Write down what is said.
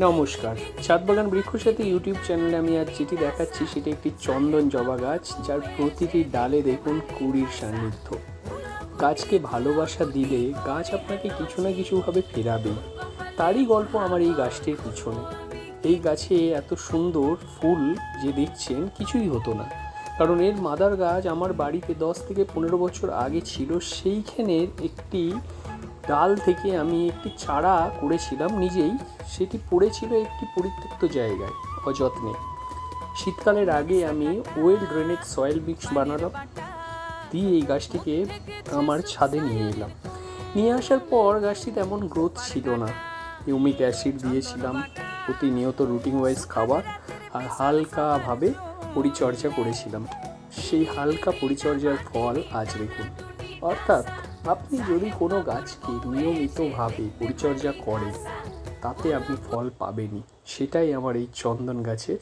নমস্কার। ছাদ বাগান বৃক্ষসাথী ইউটিউব চ্যানেলে আমি আজ যেটি দেখাচ্ছি সেটি একটি চন্দন জবা গাছ, যার প্রতিটি ডালে দেখুন কুঁড়ির সান্নিধ্য। গাছকে ভালোবাসা দিলে গাছ আপনাকে কিছু না কিছুভাবে ফেরাবেই। তারই গল্প আমার এই গাছটির পিছনে। এই গাছে এত সুন্দর ফুল যে দেখছেন কিছুই হতো না, কারণ এর মাদার গাছ আমার বাড়িতে 10 থেকে 15 বছর আগে ছিল। সেইখানের একটি ডাল থেকে আমি একটি চারা করেছিলাম নিজেই। সেটি পড়েছিল একটি পরিত্যক্ত জায়গায় অযত্নে। শীতকালের আগে আমি ওয়েল ড্রেনেজ সয়েল মিক্স বানালাম, দিয়ে এই গাছটিকে আমার ছাদে নিয়ে এলাম। নিয়ে আসার পর গাছটি তেমন গ্রোথ ছিল না। হিউমিক অ্যাসিড দিয়েছিলাম, প্রতিনিয়ত রুটিন ওয়াইজ খাবার, আর হালকাভাবে পরিচর্যা করেছিলাম। সেই হালকা পরিচর্যার ফল আজ দেখুন। অর্থাৎ আপনি যদি কোনো গাছকে নিয়মিতভাবে পরিচর্যা করেন, তাতে আপনি ফল পাবেনই। সেটাই আমার এই চন্দন গাছের